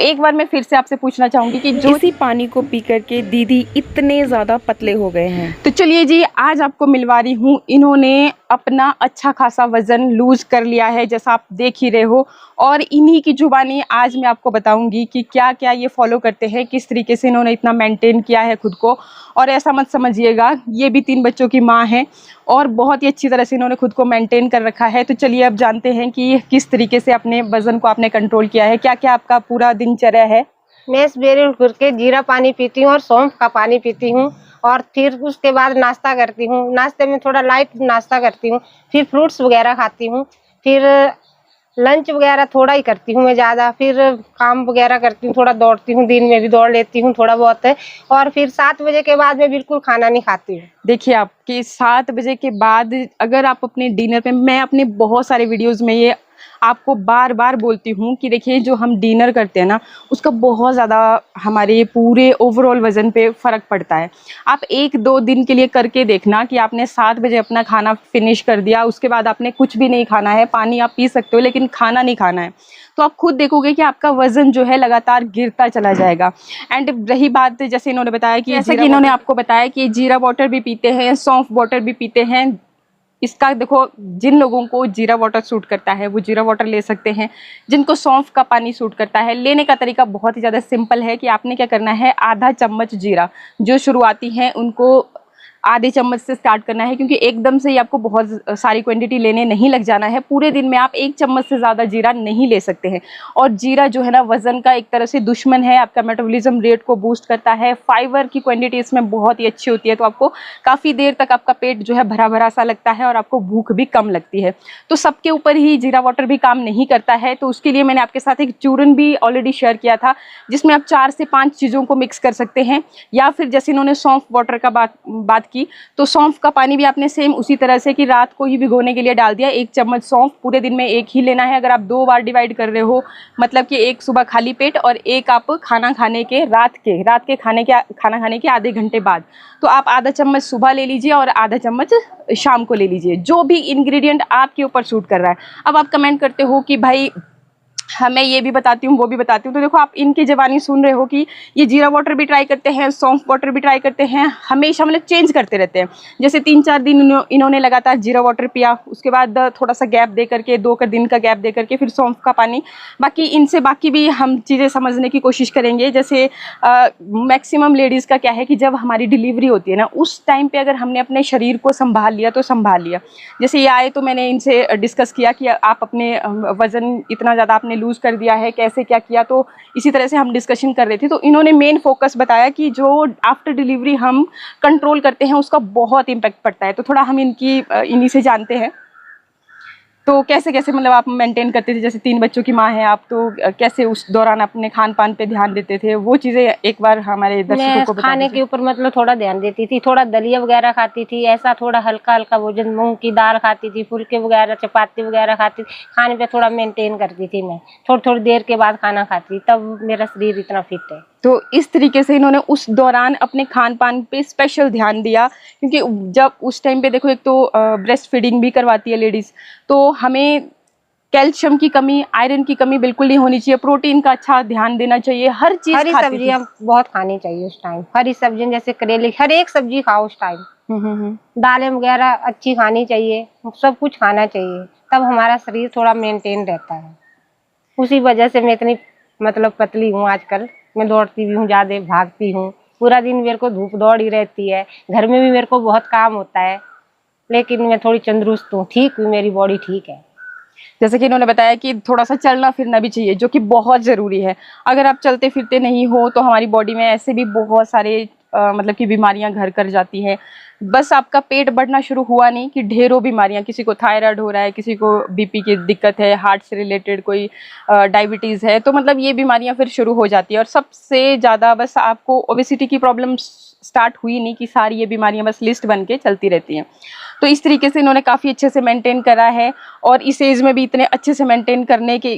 एक बार मैं फिर से आपसे पूछना चाहूँगी कि जो इसी पानी को पी करके दीदी इतने ज़्यादा पतले हो गए हैं। तो चलिए जी, आज आपको मिलवा रही हूँ, इन्होंने अपना अच्छा खासा वज़न लूज़ कर लिया है, जैसा आप देख ही रहे हो। और इन्हीं की जुबानी आज मैं आपको बताऊंगी कि क्या क्या ये फॉलो करते हैं, किस तरीके से इन्होंने इतना मेंटेन किया है खुद को। और ऐसा मत समझिएगा, ये भी 3 बच्चों की माँ है और बहुत ही अच्छी तरह से इन्होंने खुद को मेंटेन कर रखा है। तो चलिए अब जानते हैं कि किस तरीके से अपने वज़न को आपने कंट्रोल किया है, क्या क्या आपका पूरा दिनचर्या है। मैं सवेरे उठ कर के जीरा पानी पीती हूँ और सौंफ का पानी पीती हूँ और फिर उसके बाद नाश्ता करती हूँ। नाश्ते में थोड़ा लाइट नाश्ता करती हूँ, फिर फ्रूट्स वगैरह खाती हूँ, फिर लंच वगैरह थोड़ा ही करती हूँ मैं ज़्यादा, फिर काम वगैरह करती हूँ, थोड़ा दौड़ती हूँ, दिन में भी दौड़ लेती हूँ थोड़ा बहुत है। और फिर 7 बजे के बाद मैं बिल्कुल खाना नहीं खाती हूँ। देखिए, आपके 7 बजे के बाद अगर आप अपने डिनर पे, मैं अपने बहुत सारे वीडियोज़ में ये आपको बार बार बोलती हूँ कि देखिए, जो हम डिनर करते हैं ना, उसका बहुत ज़्यादा हमारे पूरे ओवरऑल वज़न पे फ़र्क पड़ता है। आप 1-2 दिन के लिए करके देखना कि आपने 7 बजे अपना खाना फिनिश कर दिया, उसके बाद आपने कुछ भी नहीं खाना है, पानी आप पी सकते हो लेकिन खाना नहीं खाना है, तो आप खुद देखोगे कि आपका वज़न जो है लगातार गिरता चला जाएगा। एंड रही बात, जैसे इन्होंने बताया कि जैसे कि इन्होंने आपको बताया कि जीरा वाटर भी पीते हैं, सौंफ वाटर भी पीते हैं। इसका देखो, जिन लोगों को जीरा वाटर सूट करता है वो जीरा वाटर ले सकते हैं, जिनको सौंफ का पानी सूट करता है, लेने का तरीका बहुत ही ज़्यादा सिंपल है कि आपने क्या करना है, आधा चम्मच जीरा, जो शुरुआती हैं उनको आधे चम्मच से स्टार्ट करना है, क्योंकि एकदम से ही आपको बहुत सारी क्वांटिटी लेने नहीं लग जाना है। पूरे दिन में आप 1 चम्मच से ज़्यादा जीरा नहीं ले सकते हैं। और जीरा जो है ना, वज़न का एक तरह से दुश्मन है, आपका मेटाबॉलिज्म रेट को बूस्ट करता है, फाइबर की क्वांटिटी इसमें बहुत ही अच्छी होती है, तो आपको काफ़ी देर तक आपका पेट जो है भरा भरा सा लगता है और आपको भूख भी कम लगती है। तो सबके ऊपर ही जीरा वाटर भी काम नहीं करता है, तो उसके लिए मैंने आपके साथ एक चूरन भी ऑलरेडी शेयर किया था, जिसमें आप 4 से 5 चीज़ों को मिक्स कर सकते हैं। या फिर जैसे इन्होंने सौंफ वाटर का बात की, तो सौंफ का पानी भी आपने सेम उसी तरह से कि रात को ही भिगोने के लिए डाल दिया। 1 चम्मच सौंफ, पूरे दिन में 1 ही लेना है। अगर आप 2 बार डिवाइड कर रहे हो, मतलब कि 1 सुबह खाली पेट और 1 आप खाना खाने के खाना खाने के आधे घंटे बाद, तो आप आधा चम्मच सुबह ले लीजिए और आधा चम्मच शाम को ले लीजिए, जो भी इंग्रेडिएंट आपके ऊपर सूट कर रहा है। अब आप कमेंट करते हो कि भाई हाँ, मैं ये भी बताती हूँ, वो भी बताती हूँ, तो देखो, आप इनकी ज़बानी सुन रहे हो कि ये जीरा वाटर भी ट्राई करते हैं, सौंफ वाटर भी ट्राई करते हैं, हमेशा मतलब चेंज करते रहते हैं। जैसे 3-4 दिन इन्होंने लगातार जीरा वाटर पिया, उसके बाद थोड़ा सा गैप दे करके, 2 दिन का गैप दे करके फिर सौंफ का पानी। बाकी इनसे बाकी भी हम चीज़ें समझने की कोशिश करेंगे। जैसे मैक्सिमम लेडीज़ का क्या है कि जब हमारी डिलीवरी होती है ना, उस टाइम पर अगर हमने अपने शरीर को संभाल लिया तो संभाल लिया। जैसे ये आए तो मैंने इनसे डिस्कस किया कि आप अपने वज़न इतना ज़्यादा आपने लूज़ कर दिया है, कैसे क्या किया, तो इसी तरह से हम डिस्कशन कर रहे थे। तो इन्होंने मेन फोकस बताया कि जो आफ्टर डिलीवरी हम कंट्रोल करते हैं उसका बहुत इम्पैक्ट पड़ता है। तो थोड़ा हम इन्हीं से जानते हैं, तो कैसे कैसे मतलब आप मेंटेन करते थे। जैसे 3 बच्चों की माँ है आप, तो कैसे उस दौरान अपने खान पान पे ध्यान देते थे, वो चीज़ें एक बार हमारे दर्शकों को बता खाने के ऊपर मतलब थोड़ा ध्यान देती थी, थोड़ा दलिया वगैरह खाती थी, ऐसा थोड़ा हल्का हल्का भोजन, मूंग की दाल खाती थी, फुल्के वगैरह, चपाती वगैरह खाती थी। खाने पे थोड़ा मेंटेन करती थी मैं, थोड़ी थोड़ी देर के बाद खाना खाती, तब मेरा शरीर इतना फिट है। तो इस तरीके से इन्होंने उस दौरान अपने खान पान पे स्पेशल ध्यान दिया, क्योंकि जब उस टाइम पे देखो, एक तो ब्रेस्ट फीडिंग भी करवाती है लेडीज़, तो हमें कैल्शियम की कमी, आयरन की कमी बिल्कुल नहीं होनी चाहिए, प्रोटीन का अच्छा ध्यान देना चाहिए, हर चीज़ हरी सब्जियां बहुत खानी चाहिए उस टाइम। हरी सब्जियां जैसे करेले, हर एक सब्जी खाओ उस टाइम। दालें वगैरह अच्छी खानी चाहिए, सब कुछ खाना चाहिए, तब हमारा शरीर थोड़ा मेंटेन रहता है। उसी वजह से मैं इतनी मतलब पतली हूँ आजकल। मैं दौड़ती भी हूँ, ज्यादा भागती हूँ, पूरा दिन मेरे को धूप दौड़ ही रहती है, घर में भी मेरे को बहुत काम होता है, लेकिन मैं थोड़ी तंदुरुस्त हूँ, ठीक हूँ, मेरी बॉडी ठीक है। जैसे कि इन्होंने बताया कि थोड़ा सा चलना फिरना भी चाहिए, जो कि बहुत ज़रूरी है। अगर आप चलते फिरते नहीं हो तो हमारी बॉडी में ऐसे भी बहुत सारे मतलब कि बीमारियां घर कर जाती हैं। बस आपका पेट बढ़ना शुरू हुआ नहीं कि ढेरों बीमारियां, किसी को थायराइड हो रहा है, किसी को बीपी की दिक्कत है, हार्ट से रिलेटेड कोई डायबिटीज़ है, तो मतलब ये बीमारियां फिर शुरू हो जाती है। और सबसे ज़्यादा बस आपको ओबेसिटी की प्रॉब्लम स्टार्ट हुई नहीं कि सारी ये बीमारियां बस लिस्ट बन के चलती रहती हैं। तो इस तरीके से इन्होंने काफ़ी अच्छे से मेंटेन करा है, और इस एज में भी इतने अच्छे से मेंटेन करने के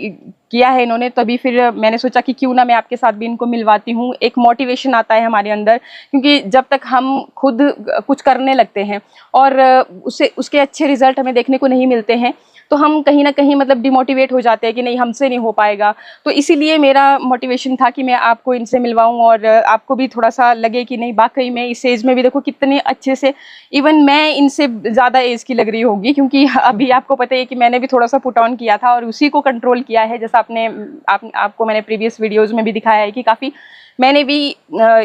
किया है इन्होंने, तभी फिर मैंने सोचा कि क्यों ना मैं आपके साथ भी इनको मिलवाती हूँ। एक मोटिवेशन आता है हमारे अंदर, क्योंकि जब तक हम खुद कुछ करने लगते हैं और उसके अच्छे रिजल्ट हमें देखने को नहीं मिलते हैं, तो हम कहीं ना कहीं मतलब डिमोटिवेट हो जाते हैं कि नहीं हमसे नहीं हो पाएगा। तो इसीलिए मेरा मोटिवेशन था कि मैं आपको इनसे मिलवाऊँ और आपको भी थोड़ा सा लगे कि नहीं वाकई में इस एज में भी देखो कितने अच्छे से, इवन मैं इनसे ज़्यादा एज की लग रही होगी क्योंकि अभी आपको पता है कि मैंने भी थोड़ा सा पुट ऑन किया था और उसी को कंट्रोल किया है। जैसा आपको मैंने प्रीवियस वीडियोस में भी दिखाया है कि काफ़ी मैंने भी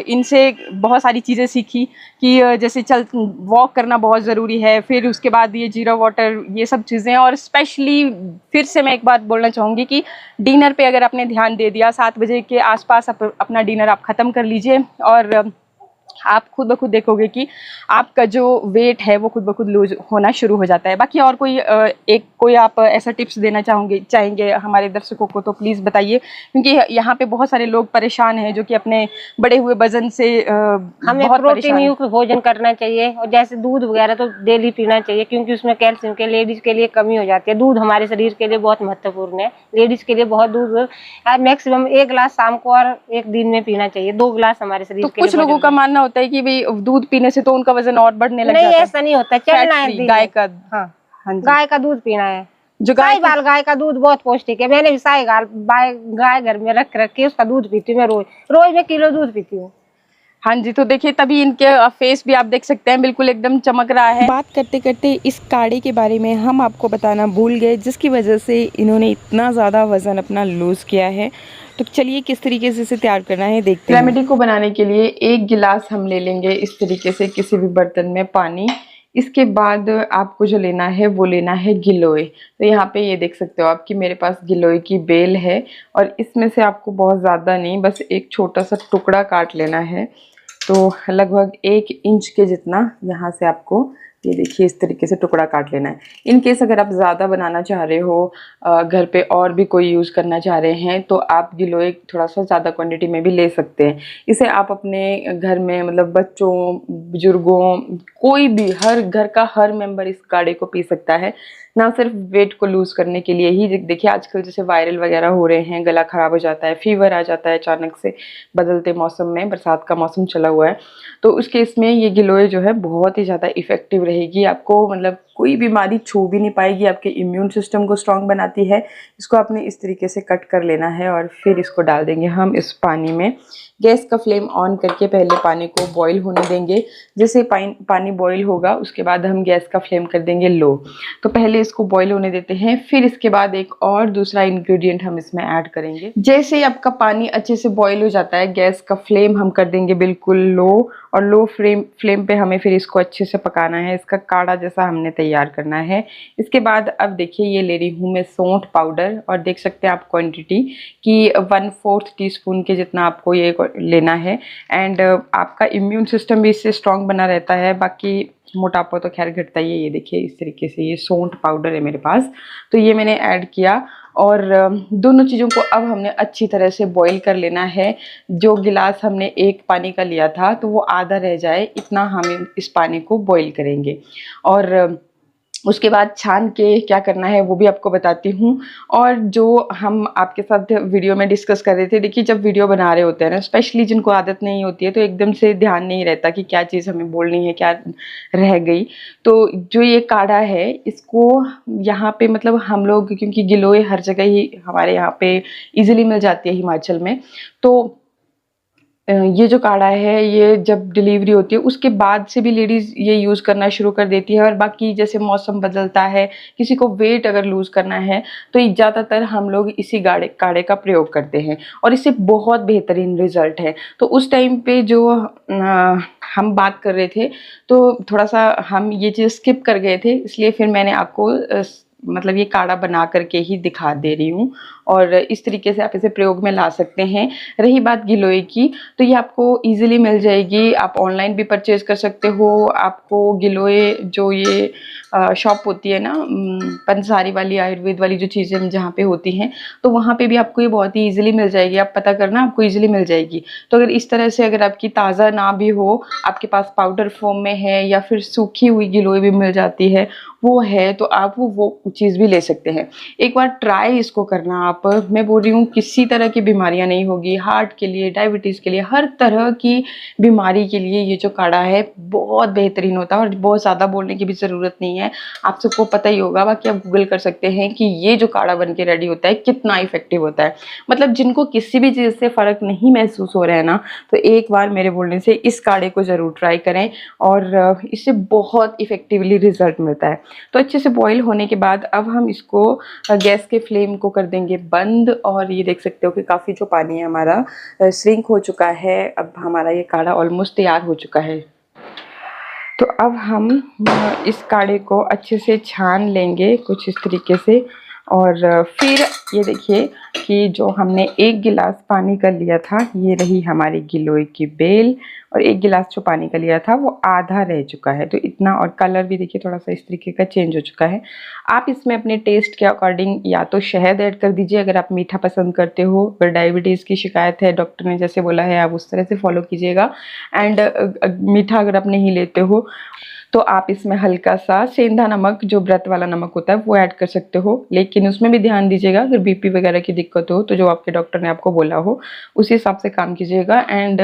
इनसे बहुत सारी चीज़ें सीखी कि जैसे वॉक करना बहुत ज़रूरी है, फिर उसके बाद ये जीरा वाटर, ये सब चीज़ें। और स्पेशली फिर से मैं एक बात बोलना चाहूँगी कि डिनर पे अगर आपने ध्यान दे दिया 7 बजे के आसपास अपना डिनर आप ख़त्म कर लीजिए और आप खुद ब खुद देखोगे कि आपका जो वेट है वो खुद ब खुद लूज होना शुरू हो जाता है। बाकी और कोई आप ऐसा टिप्स देना चाहेंगे हमारे दर्शकों को तो प्लीज़ बताइए, क्योंकि यहाँ पे बहुत सारे लोग परेशान हैं जो कि अपने बढ़े हुए वजन से हमें बहुत प्रोटीन परेशान हैं। युक्त भोजन करना चाहिए और जैसे दूध वगैरह तो डेली पीना चाहिए क्योंकि उसमें कैल्शियम के लेडीज के लिए कमी हो जाती है। दूध हमारे शरीर के लिए बहुत महत्वपूर्ण है, लेडीज के लिए बहुत दूध मैक्सिमम 1 गिलास शाम को और 1 दिन में पीना चाहिए। 2 गिलास हमारे शरीर तो के लिए कुछ लोगों का मानना होता है कि भाई दूध पीने से तो उनका वजन और बढ़ने लग नहीं, जाता है। ऐसा नहीं होता, फैट चलना है फ्री दिन गाय में। का, हाँ, हाँ जी, गाय का दूध पीना है। जो साहिवाल गाय का दूध बहुत पौष्टिक है। मैंने भी साहिवाल गाय घर में रख के उसका दूध पीती हूँ। मैं रोज में किलो दूध पीती हूँ। हाँ जी, तो देखिए तभी इनके फेस भी आप देख सकते हैं बिल्कुल एकदम चमक रहा है। बात करते करते इस काढ़े के बारे में हम आपको बताना भूल गए, जिसकी वजह से इन्होंने इतना ज़्यादा वज़न अपना लूज़ किया है। तो चलिए किस तरीके से इसे तैयार करना है देखते हैं। रेमेडी को बनाने के लिए 1 गिलास हम ले लेंगे इस तरीके से किसी भी बर्तन में पानी। इसके बाद आपको जो लेना है वो लेना है गिलोय। तो यहाँ पे ये देख सकते हो आप कि मेरे पास गिलोय की बेल है और इसमें से आपको बहुत ज़्यादा नहीं, बस एक छोटा सा टुकड़ा काट लेना है। तो लगभग 1 इंच के जितना यहाँ से आपको ये देखिए इस तरीके से टुकड़ा काट लेना है। इन केस अगर आप ज़्यादा बनाना चाह रहे हो, घर पे और भी कोई यूज़ करना चाह रहे हैं तो आप गिलोय थोड़ा सा ज़्यादा क्वांटिटी में भी ले सकते हैं। इसे आप अपने घर में मतलब बच्चों, बुजुर्गों, कोई भी, हर घर का हर मेंबर इस काढ़े को पी सकता है। ना सिर्फ वेट को लूज़ करने के लिए ही, देखिए आजकल जैसे वायरल वगैरह हो रहे हैं, गला ख़राब हो जाता है, फीवर आ जाता है अचानक से बदलते मौसम में, बरसात का मौसम चला हुआ है, तो उस केस में ये गिलोय जो है बहुत ही ज़्यादा इफ़ेक्टिव रहेगी। आपको मतलब कोई बीमारी छू भी नहीं पाएगी, आपके इम्यून सिस्टम को स्ट्रॉन्ग बनाती है। इसको आपने इस तरीके से कट कर लेना है और फिर इसको डाल देंगे हम इस पानी में। गैस का फ्लेम ऑन करके पहले पानी को बॉईल होने देंगे। जैसे पानी बॉईल होगा उसके बाद हम गैस का फ्लेम कर देंगे लो। तो पहले इसको बॉईल होने देते हैं, फिर इसके बाद एक और दूसरा इंग्रेडिएंट हम इसमें ऐड करेंगे। जैसे ही आपका पानी अच्छे से बॉईल हो जाता है, गैस का फ्लेम हम कर देंगे बिल्कुल लो, और लो फ्लेम पे हमें फिर इसको अच्छे से पकाना है। इसका काढ़ा जैसा हमने तैयार करना है। इसके बाद अब देखिए ये ले रही हूँ मैं सौंठ पाउडर, और देख सकते हैं आप क्वांटिटी कि 1/4 टीस्पून के जितना आपको ये लेना है। एंड आपका इम्यून सिस्टम भी इससे स्ट्रॉन्ग बना रहता है। बाकी मोटापा तो खैर घटता ही है। ये देखिए इस तरीके से ये सौंठ पाउडर है मेरे पास, तो ये मैंने ऐड किया। और दोनों चीज़ों को अब हमने अच्छी तरह से बॉईल कर लेना है। जो गिलास हमने 1 पानी का लिया था तो वो आधा रह जाए, इतना हम इस पानी को बॉईल करेंगे। और उसके बाद छान के क्या करना है वो भी आपको बताती हूँ। और जो हम आपके साथ वीडियो में डिस्कस कर रहे थे, देखिए जब वीडियो बना रहे होते हैं ना, स्पेशली जिनको आदत नहीं होती है तो एकदम से ध्यान नहीं रहता कि क्या चीज़ हमें बोलनी है, क्या रह गई। तो जो ये काढ़ा है इसको यहाँ पे मतलब हम लोग, क्योंकि गिलोय हर जगह ही हमारे यहाँ पे इजीली मिल जाती है हिमाचल में, तो ये जो काढ़ा है ये जब डिलीवरी होती है उसके बाद से भी लेडीज़ ये यूज़ करना शुरू कर देती है। और बाकी जैसे मौसम बदलता है, किसी को वेट अगर लूज़ करना है तो ज़्यादातर हम लोग इसी काढ़े का प्रयोग करते हैं और इससे बहुत बेहतरीन रिज़ल्ट है। तो उस टाइम पे जो हम बात कर रहे थे तो थोड़ा सा हम ये चीज़ स्किप कर गए थे, इसलिए फिर मैंने आपको मतलब ये काढ़ा बना करके ही दिखा दे रही हूँ। और इस तरीके से आप इसे प्रयोग में ला सकते हैं। रही बात गिलोय की, तो ये आपको इजीली मिल जाएगी, आप ऑनलाइन भी परचेज़ कर सकते हो। आपको गिलोय जो ये शॉप होती है ना, पंसारी वाली, आयुर्वेद वाली जो चीज़ें जहाँ पे होती हैं, तो वहाँ पे भी आपको ये बहुत ही ईजिली मिल जाएगी। आप पता करना, आपको ईजिली मिल जाएगी। तो अगर इस तरह से अगर आपकी ताज़ा ना भी हो, आपके पास पाउडर फॉर्म में है या फिर सूखी हुई गिलोय भी मिल जाती है, वो है, तो आप वो चीज़ भी ले सकते हैं। एक बार ट्राई इसको करना आप, मैं बोल रही हूँ किसी तरह की बीमारियां नहीं होगी, हार्ट के लिए, डायबिटीज़ के लिए, हर तरह की बीमारी के लिए ये जो काढ़ा है बहुत बेहतरीन होता है और बहुत ज़्यादा बोलने की भी ज़रूरत नहीं है। आप सबको पता ही होगा, बाकी आप गूगल कर सकते हैं कि ये जो काढ़ा बन के रेडी होता है कितना इफेक्टिव होता है। मतलब जिनको किसी भी चीज़ से फ़र्क नहीं महसूस हो रहा है ना, तो एक बार मेरे बोलने से इस काढ़े को ज़रूर ट्राई करें और इससे बहुत इफेक्टिवली रिजल्ट मिलता है। तो अच्छे से बॉईल होने के बाद अब हम इसको गैस के फ्लेम को कर देंगे बंद और ये देख सकते हो कि काफ़ी जो पानी है हमारा श्रिंक हो चुका है। अब हमारा ये काढ़ा ऑलमोस्ट तैयार हो चुका है। तो अब हम इस काढ़े को अच्छे से छान लेंगे कुछ इस तरीके से और फिर ये देखिए कि जो हमने 1 गिलास पानी का लिया था, ये रही हमारी गिलोय की बेल और 1 गिलास जो पानी का लिया था वो आधा रह चुका है। तो इतना, और कलर भी देखिए थोड़ा सा इस तरीके का चेंज हो चुका है। आप इसमें अपने टेस्ट के अकॉर्डिंग या तो शहद ऐड कर दीजिए अगर आप मीठा पसंद करते हो, अगर डायबिटीज़ की शिकायत है, डॉक्टर ने जैसे बोला है आप उस तरह से फॉलो कीजिएगा। एंड मीठा अगर आप नहीं लेते हो तो आप इसमें हल्का सा सेंधा नमक, जो व्रत वाला नमक होता है, वो ऐड कर सकते हो। लेकिन उसमें भी ध्यान दीजिएगा अगर बीपी वगैरह की दिक्कत हो तो जो आपके डॉक्टर ने आपको बोला हो उसी हिसाब से काम कीजिएगा। एंड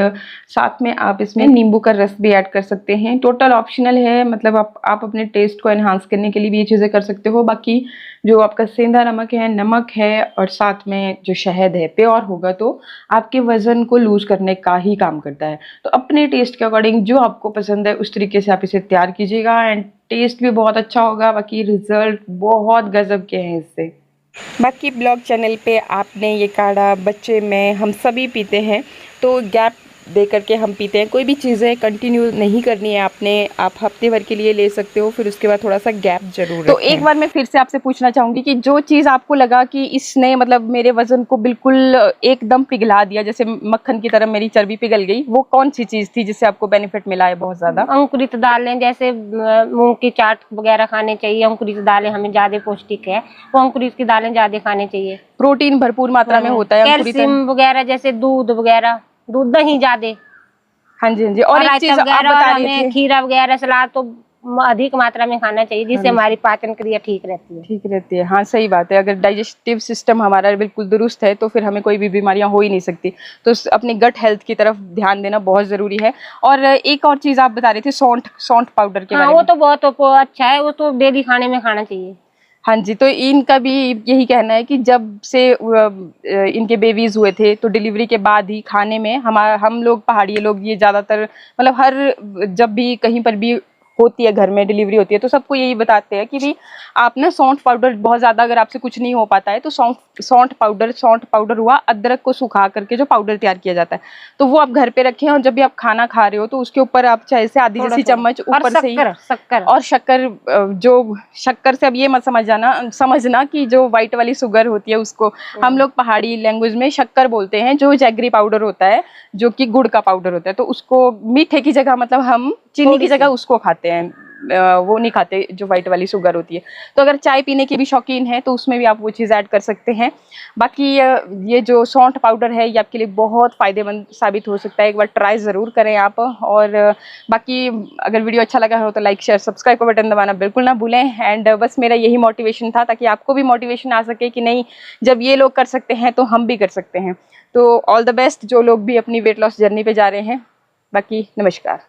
साथ में आप इसमें नींबू का रस भी ऐड कर सकते हैं। टोटल ऑप्शनल है, मतलब आप अपने टेस्ट को एनहांस करने के लिए भी ये चीज़ें कर सकते हो। बाकी जो आपका सेंधा नमक है और साथ में जो शहद है प्योर होगा तो आपके वज़न को लूज करने का ही काम करता है। तो अपने टेस्ट के अकॉर्डिंग जो आपको पसंद है उस तरीके से आप इसे तैयार कीजिएगा एंड टेस्ट भी बहुत अच्छा होगा। बाकी रिजल्ट बहुत गजब के हैं इससे। बाकी ब्लॉग चैनल पे आपने ये काढ़ा बच्चे में हम सभी पीते हैं, तो गैप दे करके हम पीते हैं। कोई भी चीज़ें कंटिन्यू नहीं करनी है आपने, आप हफ्ते भर के लिए ले सकते हो, फिर उसके बाद थोड़ा सा गैप जरूर तो रखें। एक बार मैं फिर से आपसे पूछना चाहूँगी कि जो चीज़ आपको लगा कि इसने मतलब मेरे वज़न को बिल्कुल एकदम पिघला दिया, जैसे मक्खन की तरह मेरी चर्बी पिघल गई, वो कौन सी चीज़ थी जिससे आपको बेनिफिट मिला है बहुत ज़्यादा? अंकुरित दालें, जैसे मूंग की चाट वगैरह खाने चाहिए। अंकुरित दालें हमें ज्यादा पौष्टिक है, वो अंकुरित की दालें ज्यादा खाने चाहिए। प्रोटीन भरपूर मात्रा में होता है अंकुरित। कैल्शियम वगैरह, जैसे दूध वगैरह, दूध दही ज्यादा। हाँ जी, हाँ जी। और एक रायता चीज़ आप वगैरह, बता और रही हमें थी, खीरा वगैरह, सलाद तो अधिक मात्रा में खाना चाहिए, जिससे हमारी पाचन क्रिया ठीक रहती है। ठीक रहती है। हाँ सही बात है, अगर डाइजेस्टिव सिस्टम हमारा बिल्कुल दुरुस्त है तो फिर हमें कोई भी बीमारियां हो ही नहीं सकती। तो अपने गट हेल्थ की तरफ ध्यान देना बहुत ज़रूरी है। और एक और चीज़ आप बता रहे थे, सौंठ पाउडर के बारे वो में। तो बहुत अच्छा है, वो तो डेली खाने में खाना चाहिए। हाँ जी, तो इनका भी यही कहना है कि जब से इनके बेबीज हुए थे तो डिलीवरी के बाद ही खाने में हम लोग पहाड़ी लोग ये ज़्यादातर, मतलब हर जब भी कहीं पर भी होती है, घर में डिलीवरी होती है, तो सबको यही बताते हैं कि भाई आप ना सौंठ पाउडर, बहुत ज़्यादा अगर आपसे कुछ नहीं हो पाता है तो सौंठ पाउडर हुआ, अदरक को सुखा करके जो पाउडर तैयार किया जाता है, तो वो आप घर पे रखें और जब भी आप खाना खा रहे हो तो उसके ऊपर आप चाहे से आधी जैसी चम्मच ऊपर से ही शक्कर और जो शक्कर से अब ये मत समझना कि जो व्हाइट वाली शुगर होती है उसको हम लोग पहाड़ी लैंग्वेज में शक्कर बोलते हैं, जो जैगरी पाउडर होता है जो कि गुड़ का पाउडर होता है, तो उसको मीठे की जगह, मतलब हम चीनी की जगह उसको खाते हैं, वो नहीं खाते जो व्हाइट वाली शुगर होती है। तो अगर चाय पीने के भी शौकीन है तो उसमें भी आप वो चीज़ ऐड कर सकते हैं। बाकी ये जो सौंठ पाउडर है ये आपके लिए बहुत फ़ायदेमंद साबित हो सकता है, एक बार ट्राई ज़रूर करें आप। और बाकी अगर वीडियो अच्छा लगा हो तो लाइक शेयर सब्सक्राइब का बटन दबाना बिल्कुल ना भूलें। एंड बस मेरा यही मोटिवेशन था ताकि आपको भी मोटिवेशन आ सके कि नहीं, जब ये लोग कर सकते हैं तो हम भी कर सकते हैं। तो ऑल द बेस्ट जो लोग भी अपनी वेट लॉस जर्नी पे जा रहे हैं। बाकी नमस्कार।